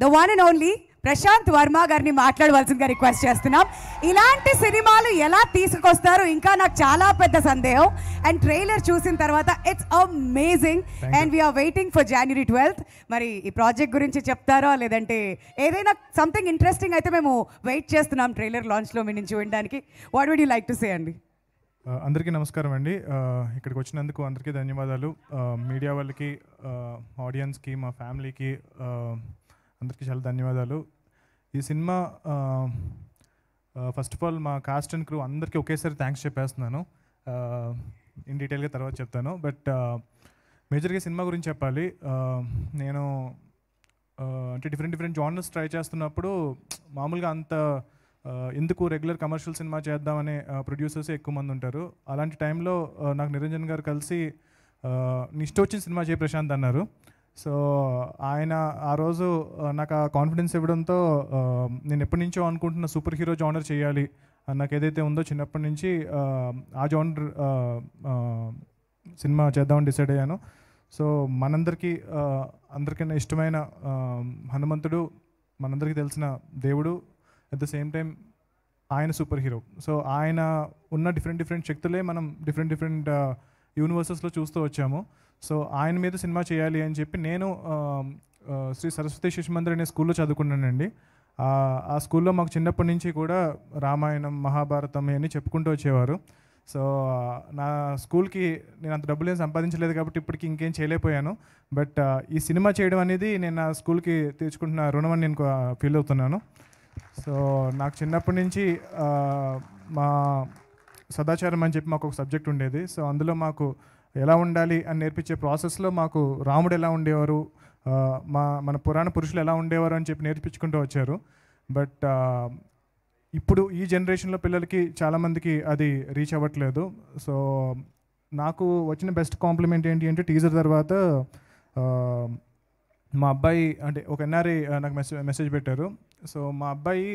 The one and only Prashanth Varma గారిని మాట్లాడవలసిందిగా request చేస్తున్నాం. ఇలాంటి సినిమాలు ఎలా తీసుకొస్తారు ఇంకా నాకు చాలా పెద్ద సందేహం. అండ్ ట్రైలర్ చూసిన తర్వాత it's amazing and we are waiting for January 12th. మరి ఈ ప్రాజెక్ట్ గురించి చెప్తారా, లేదంటే ఏదైనా సంథింగ్ ఇంట్రెస్టింగ్ అయితే మేము వెయిట్ చేస్తున్నాం ట్రైలర్ లాంచ్లో మీ నుంచి వినడానికి. What would you like to say అండి? అందరికీ నమస్కారం అండి. ఇక్కడికి వచ్చినందుకు అందరికీ ధన్యవాదాలు. మీడియా వాళ్ళకి, ఆడియన్స్కి, మా ఫ్యామిలీకి అందరికీ చాలా ధన్యవాదాలు. ఈ సినిమా ఫస్ట్ ఆఫ్ ఆల్ మా కాస్ట్ అండ్ క్రూ అందరికీ ఒకేసారి థ్యాంక్స్ చెప్పేస్తున్నాను. ఇన్ డీటెయిల్గా తర్వాత చెప్తాను. బట్ మేజర్గా సినిమా గురించి చెప్పాలి. నేను అంటే డిఫరెంట్ జానర్స్ ట్రై చేస్తున్నప్పుడు మామూలుగా అంత ఎందుకు రెగ్యులర్ కమర్షియల్ సినిమా చేద్దామనే ప్రొడ్యూసర్స్ ఎక్కువ మంది ఉంటారు. అలాంటి టైంలో నాకు నిరంజన్ గారు కలిసి నీ ఇష్టం వచ్చిన సినిమా చేయ ప్రశాంత్ అన్నారు. సో ఆయన ఆ రోజు నాకు ఆ కాన్ఫిడెన్స్ ఇవ్వడంతో నేను ఎప్పటి నుంచో అనుకుంటున్న సూపర్ హీరో జానర్ చేయాలి నాకు ఏదైతే ఉందో చిన్నప్పటి నుంచి ఆ జానర్ సినిమా చేద్దామని డిసైడ్ అయ్యాను. సో మనందరికీ అందరికన్నా ఇష్టమైన హనుమంతుడు మనందరికీ తెలిసిన దేవుడు, అట్ ద సేమ్ టైం ఆయన సూపర్ హీరో. సో ఆయన ఉన్న డిఫరెంట్ శక్తులే మనం డిఫరెంట్ యూనివర్సెస్లో చూస్తూ వచ్చాము. సో ఆయన మీద సినిమా చేయాలి అని చెప్పి నేను శ్రీ సరస్వతి శిశు మందిర్ అనే స్కూల్లో చదువుకున్నానండి. ఆ స్కూల్లో మాకు చిన్నప్పటి నుంచి కూడా రామాయణం, మహాభారతం అని చెప్పుకుంటూ వచ్చేవారు. సో నా స్కూల్కి నేను అంత డబ్బులు ఏం సంపాదించలేదు కాబట్టి ఇప్పటికి ఇంకేం చేయలేకపోయాను. బట్ ఈ సినిమా చేయడం అనేది నేను నా స్కూల్కి తీర్చుకుంటున్న రుణం అని నేను ఫీల్ అవుతున్నాను. సో నాకు చిన్నప్పటి నుంచి మా సదాచారం అని చెప్పి మాకు ఒక సబ్జెక్ట్ ఉండేది. సో అందులో మాకు ఎలా ఉండాలి అని నేర్పించే ప్రాసెస్లో మాకు రాముడు ఎలా ఉండేవారు, మన పురాణ పురుషులు ఎలా ఉండేవారు అని చెప్పి నేర్పించుకుంటూ వచ్చారు. బట్ ఇప్పుడు ఈ జనరేషన్లో పిల్లలకి చాలామందికి అది రీచ్ అవ్వట్లేదు. సో నాకు వచ్చిన బెస్ట్ కాంప్లిమెంట్ ఏంటి అంటే టీజర్ తర్వాత మా అబ్బాయి అంటే ఒక ఎన్ఆర్ఐ నాకు మెసేజ్ పెట్టారు. సో మా అబ్బాయి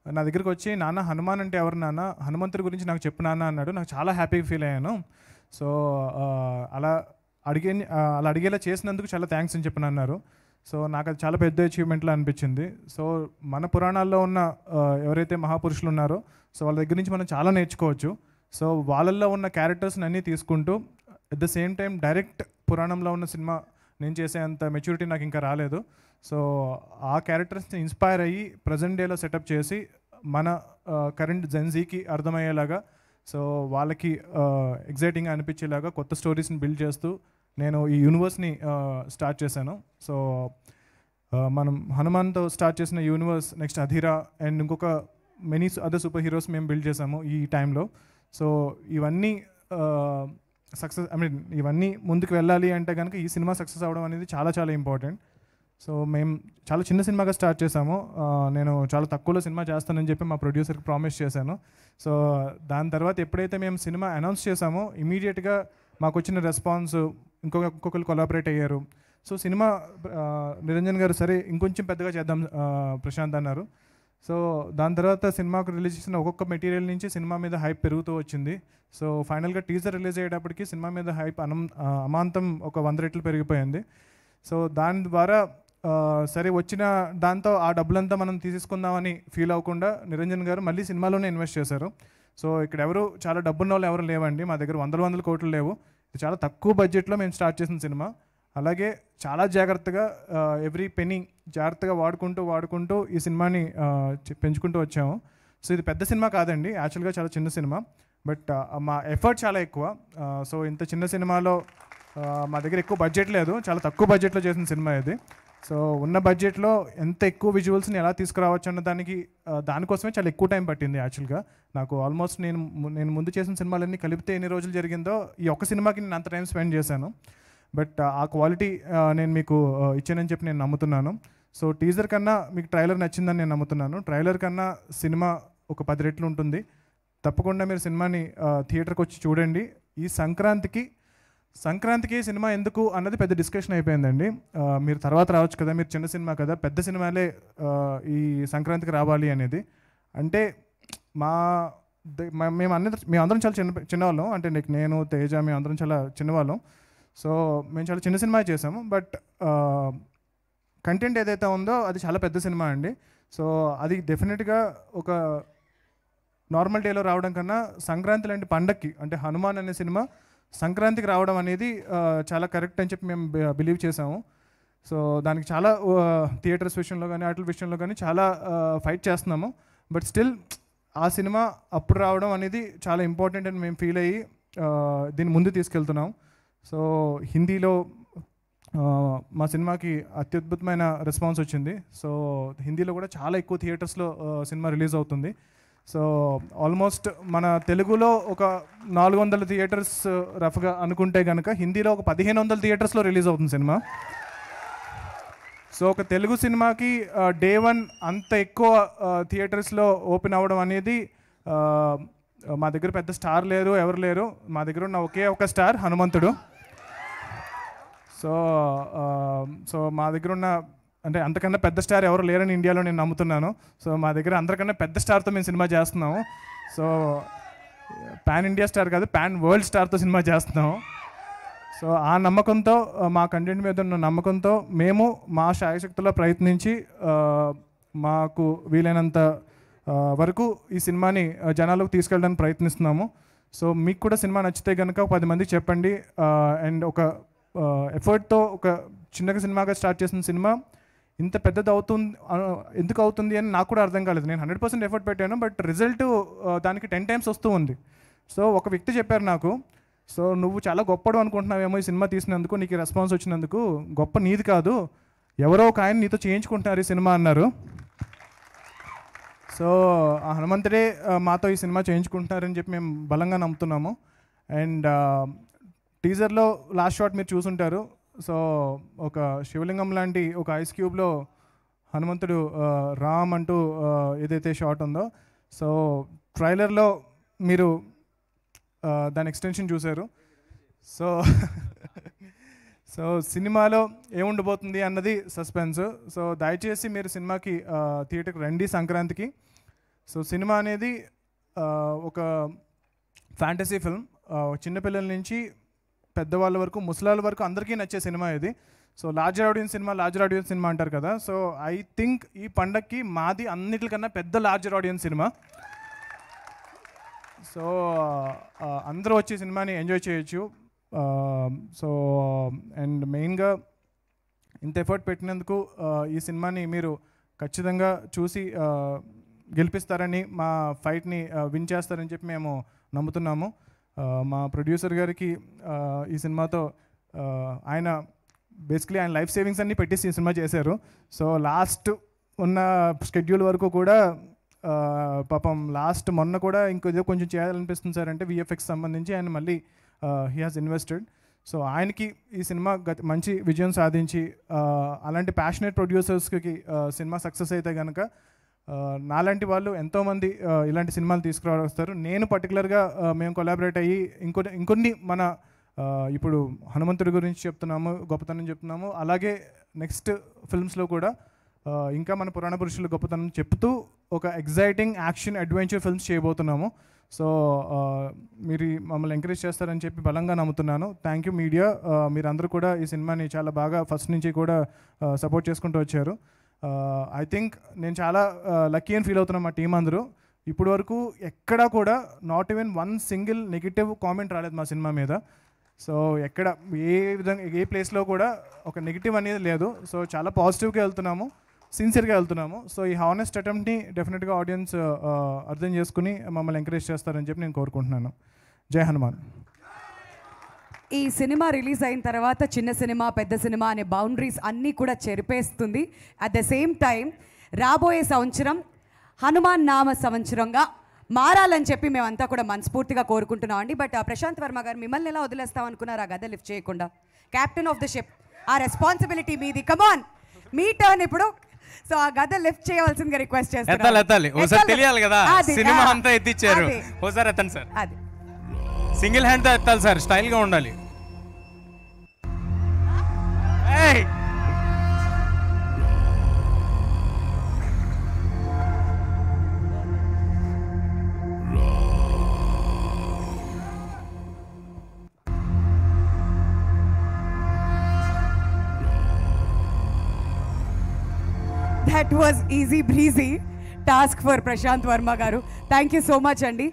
నా దగ్గరికి వచ్చి, నాన్న హనుమాన్ అంటే ఎవరు నాన్న, హనుమంతుడి గురించి నాకు చెప్పు నాన్న అన్నాడు. నాకు చాలా హ్యాపీగా ఫీల్ అయ్యాను. సో అలా అడిగేలా చేసినందుకు చాలా థ్యాంక్స్ అని చెప్పని అన్నారు. సో నాకు అది చాలా పెద్ద అచీవ్మెంట్లా అనిపించింది. సో మన పురాణాల్లో ఉన్న ఎవరైతే మహాపురుషులు ఉన్నారో సో వాళ్ళ దగ్గర నుంచి మనం చాలా నేర్చుకోవచ్చు. సో వాళ్ళల్లో ఉన్న క్యారెక్టర్స్ని అన్నీ తీసుకుంటూ at the same time direct పురాణంలో ఉన్న సినిమా నేను చేసేంత మెచ్యూరిటీ నాకు ఇంకా రాలేదు. సో ఆ క్యారెక్టర్స్ని ఇన్స్పైర్ అయ్యి ప్రజెంట్ డేలో సెటప్ చేసి మన కరెంట్ జెన్జీకి అర్థమయ్యేలాగా, సో వాళ్ళకి ఎగ్జైటింగ్గా అనిపించేలాగా కొత్త స్టోరీస్ని బిల్డ్ చేస్తూ నేను ఈ యూనివర్స్ని స్టార్ట్ చేశాను. సో మనం హనుమాన్తో స్టార్ట్ చేసిన యూనివర్స్ నెక్స్ట్ అధీరా అండ్ ఇంకొక మెనీ అదర్ సూపర్ హీరోస్ మేము బిల్డ్ చేసాము ఈ టైంలో. సో ఇవన్నీ సక్సెస్ ఇవన్నీ ముందుకు వెళ్ళాలి అంటే కనుక ఈ సినిమా సక్సెస్ అవ్వడం అనేది చాలా ఇంపార్టెంట్. సో మేము చాలా చిన్న సినిమాగా స్టార్ట్ చేసాము. నేను చాలా తక్కువలో సినిమా చేస్తానని చెప్పి మా ప్రొడ్యూసర్కి ప్రామిస్ చేశాను. సో దాని తర్వాత ఎప్పుడైతే మేము సినిమా అనౌన్స్ చేసామో ఇమీడియట్గా మాకు వచ్చిన రెస్పాన్స్ ఇంకొకరు కొలాబరేట్ అయ్యారు. సో సినిమా నిరంజన్ గారు సరే ఇంకొంచెం పెద్దగా చేద్దాం ప్రశాంత్ అన్నారు. సో దాని తర్వాత సినిమాకు రిలీజ్ చేసిన ఒక్కొక్క మెటీరియల్ నుంచి సినిమా మీద హైప్ పెరుగుతూ వచ్చింది. సో ఫైనల్గా టీజర్ రిలీజ్ అయ్యేటప్పటికి సినిమా మీద హైప్ అమాంతం ఒక 100 రెట్లు పెరిగిపోయింది. సో దాని ద్వారా సరే వచ్చిన దాంతో ఆ డబ్బులంతా మనం తీసేసుకుందామని ఫీల్ అవ్వకుండా నిరంజన్ గారు మళ్ళీ సినిమాలోనే ఇన్వెస్ట్ చేశారు. సో ఇక్కడ ఎవరు చాలా డబ్బున్న వాళ్ళు ఎవరు లేవండి, మా దగ్గర వందల కోట్లు లేవు. ఇది చాలా తక్కువ బడ్జెట్లో మేము స్టార్ట్ చేసిన సినిమా. అలాగే చాలా జాగ్రత్తగా ఎవ్రీ పెనీ జాగ్రత్తగా వాడుకుంటూ ఈ సినిమాని పెంచుకుంటూ వచ్చాము. సో ఇది పెద్ద సినిమా కాదండి, యాక్చువల్గా చాలా చిన్న సినిమా. బట్ మా ఎఫర్ట్ చాలా ఎక్కువ. సో ఇంత చిన్న సినిమాలో మా దగ్గర ఎక్కువ బడ్జెట్ లేదు, చాలా తక్కువ బడ్జెట్లో చేసిన సినిమా ఇది. సో ఉన్న బడ్జెట్లో ఎంత ఎక్కువ విజువల్స్ని ఎలా తీసుకురావచ్చు అన్న దానికోసమే చాలా ఎక్కువ టైం పట్టింది. యాక్చువల్గా నాకు ఆల్మోస్ట్ నేను ముందు చేసిన సినిమాలన్నీ కలిపితే ఎన్ని రోజులు జరిగిందో ఈ ఒక్క సినిమాకి నేను అంత టైం స్పెండ్ చేశాను. బట్ ఆ క్వాలిటీ నేను మీకు ఇచ్చానని చెప్పి నేను నమ్ముతున్నాను. సో టీజర్ కన్నా మీకు ట్రైలర్ నచ్చిందని నేను నమ్ముతున్నాను. ట్రైలర్ కన్నా సినిమా ఒక 10 రెట్లు ఉంటుంది. తప్పకుండా మీరు సినిమాని థియేటర్కి వచ్చి చూడండి. ఈ సంక్రాంతికి సినిమా ఎందుకు అన్నది పెద్ద డిస్కషన్ అయిపోయిందండి. మీరు తర్వాత రావచ్చు కదా, మీరు చిన్న సినిమా కదా, పెద్ద సినిమాలే ఈ సంక్రాంతికి రావాలి అనేది. అంటే మేమందరం చాలా చిన్నవాళ్ళం, అంటే నేను తేజ మేమందరం చాలా చిన్నవాళ్ళం. సో మేము చాలా చిన్న సినిమా చేసాము. బట్ కంటెంట్ ఏదైతే ఉందో అది చాలా పెద్ద సినిమా అండి. సో అది డెఫినెట్గా ఒక నార్మల్ డేలో రావడం కన్నా సంక్రాంతి లాంటి పండక్కి, అంటే హనుమాన్ అనే సినిమా సంక్రాంతికి రావడం అనేది చాలా కరెక్ట్ అని చెప్పి మేము బిలీవ్ చేసాము. సో దానికి చాలా థియేటర్స్ విషయంలో కానీ వాటి విషయంలో కానీ చాలా ఫైట్ చేస్తున్నాము. బట్ స్టిల్ ఆ సినిమా అప్పుడు రావడం అనేది చాలా ఇంపార్టెంట్ అని మేము ఫీల్ అయ్యి దీన్ని ముందు తీసుకెళ్తున్నాం. సో హిందీలో మా సినిమాకి అత్యద్భుతమైన రెస్పాన్స్ వచ్చింది. సో హిందీలో కూడా చాలా ఎక్కువ థియేటర్స్లో సినిమా రిలీజ్ అవుతుంది. సో ఆల్మోస్ట్ మన తెలుగులో ఒక 400 థియేటర్స్ రఫ్గా అనుకుంటే కనుక హిందీలో ఒక 1500 థియేటర్స్లో రిలీజ్ అవుతుంది సినిమా. సో ఒక తెలుగు సినిమాకి డే 1 అంత ఎక్కువ థియేటర్స్లో ఓపెన్ అవ్వడం అనేది, మా దగ్గర పెద్ద స్టార్ లేరు, ఎవరు లేరు. మా దగ్గర ఉన్న ఒకే ఒక స్టార్ హనుమంతుడు. సో మా దగ్గర ఉన్న, అంటే అంతకన్నా పెద్ద స్టార్ ఎవరు లేరని ఇండియాలో నేను నమ్ముతున్నాను. సో మా దగ్గర అందరికన్నా పెద్ద స్టార్తో మేము సినిమా చేస్తున్నాము. సో పాన్ ఇండియా స్టార్ కాదు, పాన్ వరల్డ్ స్టార్తో సినిమా చేస్తున్నాము. సో ఆ నమ్మకంతో, మా కంటెంట్ మీద ఉన్న నమ్మకంతో మేము మా శాయశక్తిలో ప్రయత్నించి మాకు వీలైనంత వరకు ఈ సినిమాని జనాలకు తీసుకెళ్ళడానికి ప్రయత్నిస్తున్నాము. సో మీకు కూడా సినిమా నచ్చితే కనుక 10 మందికి చెప్పండి. అండ్ ఒక ఎఫర్ట్తో ఒక చిన్నగా సినిమాగా స్టార్ట్ చేసిన సినిమా ఇంత పెద్దది ఎందుకు అవుతుంది అని నాకు కూడా అర్థం కాలేదు. నేను 100% ఎఫర్ట్ పెట్టాను, బట్ రిజల్ట్ దానికి 10 times వస్తూ ఉంది. సో ఒక వ్యక్తి చెప్పారు నాకు, సో నువ్వు చాలా గొప్పడు అనుకుంటున్నావేమో ఈ సినిమా తీసినందుకు, నీకు రెస్పాన్స్ వచ్చినందుకు. గొప్ప నీది కాదు, ఎవరో ఒక ఆయన నీతో చేయించుకుంటున్నారు ఈ సినిమా అన్నారు. సో ఆ హనుమంతుడే మాతో ఈ సినిమా చేయించుకుంటున్నారని చెప్పి మేము బలంగా నమ్ముతున్నాము. అండ్ టీజర్లో లాస్ట్ షాట్ మీరు చూసుంటారు. సో ఒక శివలింగం లాంటి ఒక ఐస్ క్యూబ్లో హనుమంతుడు రామ్ అంటూ ఏదైతే షాట్ ఉందో, సో ట్రైలర్లో మీరు దాని ఎక్స్టెన్షన్ చూశారు. సో సినిమాలో ఏముండబోతుంది అన్నది సస్పెన్స్. సో దయచేసి మీరు సినిమాకి థియేటర్కి రండి సంక్రాంతికి. సో సినిమా అనేది ఒక ఫ్యాంటసీ ఫిల్మ్. చిన్నపిల్లల నుంచి పెద్దవాళ్ళ వరకు, ముసలాళ్ళ వరకు అందరికీ నచ్చే సినిమా ఇది. సో లార్జర్ ఆడియన్స్ సినిమా అంటారు కదా. సో ఐ థింక్ ఈ పండక్కి మాది అన్నిటికన్నా పెద్ద లార్జర్ ఆడియన్స్ సినిమా. సో అందరూ వచ్చి సినిమాని ఎంజాయ్ చేయొచ్చు. సో అండ్ మెయిన్గా ఇంత ఎఫర్ట్ పెట్టినందుకు ఈ సినిమాని మీరు ఖచ్చితంగా చూసి గెలిపిస్తారని, మా ఫైట్ని విన్ చేస్తారని చెప్పి మేము నమ్ముతున్నాము. మా ప్రొడ్యూసర్ గారికి ఈ సినిమాతో ఆయన బేసిక్లీ ఆయన లైఫ్ సేవింగ్స్ అన్నీ పెట్టేసి ఈ సినిమా చేశారు. సో లాస్ట్ ఉన్న షెడ్యూల్ వరకు కూడా పాపం మొన్న కూడా ఇంకొంచెం కొంచెం చేయాలనిపిస్తుంది సార్ అంటే విఎఫ్ఎక్స్ సంబంధించి ఆయన మళ్ళీ హీ హాజ్ ఇన్వెస్టెడ్. సో ఆయనకి ఈ సినిమా మంచి విజయం సాధించి అలాంటి ప్యాషనేట్ ప్రొడ్యూసర్స్కి సినిమా సక్సెస్ అయితే కనుక నాలాంటి వాళ్ళు ఎంతోమంది ఇలాంటి సినిమాలు తీసుకురావస్తారు. నేను పర్టికులర్గా మేము కొలాబరేట్ అయ్యి ఇంకొన్ని మన ఇప్పుడు హనుమంతుడి గురించి చెప్తున్నాము, గొప్పతనం చెప్తున్నాము. అలాగే నెక్స్ట్ ఫిల్మ్స్లో కూడా ఇంకా మన పురాణ పురుషుల గొప్పతనం చెప్తూ ఒక ఎగ్జైటింగ్ యాక్షన్ అడ్వెంచర్ ఫిల్మ్స్ చేయబోతున్నాము. సో మీరు మమ్మల్ని ఎంకరేజ్ చేస్తారని చెప్పి బలంగా నమ్ముతున్నాను. థ్యాంక్ యూ మీడియా, మీరందరూ కూడా ఈ సినిమాని చాలా బాగా ఫస్ట్ నుంచి కూడా సపోర్ట్ చేసుకుంటూ వచ్చారు. ఐ థింక్ నేను చాలా లక్కీ అని ఫీల్ అవుతున్నాను. మా టీం అందరూ ఇప్పటి వరకు ఎక్కడా కూడా not even 1 single negative comment రాలేదు మా సినిమా మీద. సో ఎక్కడ ఏ విధంగా ఏ ప్లేస్లో కూడా ఒక నెగిటివ్ అనేది లేదు. సో చాలా పాజిటివ్గా వెళ్తున్నాము, సిన్సియర్గా వెళ్తున్నాము. సో ఈ హానెస్ట్ అటెంప్ట్ని డెఫినెట్గా ఆడియన్స్ అర్థం చేసుకుని మమ్మల్ని ఎంకరేజ్ చేస్తారని చెప్పి నేను కోరుకుంటున్నాను. జై హనుమాన్. ఈ సినిమా రిలీజ్ అయిన తర్వాత చిన్న సినిమా పెద్ద సినిమా అనే బౌండరీస్ అన్నీ కూడా చెరిపేస్తుంది. అట్ ద సేమ్ టైం రాబోయే సంవత్సరం హనుమాన్ నామ సంవత్సరంగా మారాలని చెప్పి మేమంతా కూడా మనస్ఫూర్తిగా కోరుకుంటున్నాం అండి. బట్ ప్రశాంత్ వర్మ గారు మిమ్మల్ని ఎలా వదిలేస్తాం అనుకున్నారు ఆ గద లిఫ్ట్ చేయకుండా? క్యాప్టెన్ ఆఫ్ ద షిప్, ఆ రెస్పాన్సిబిలిటీ మీది. కమాన్, మీ టర్న్ ఇప్పుడు. సో ఆ గద లిఫ్ట్ చేయవలసిందిగా రిక్వెస్ట్ చేస్తాను. తెలియాలి కదా, సినిమా అంతా ఎత్తిచ్చారు. ఓసారి ఎత్తండి సార్. అది సింగిల్ హ్యాండ్ తో ఎత్తాలి సార్, స్టైల్ గా ఉండాలి. That was easy breezy task for Prashanth Varma garu. Thank you so much అండి.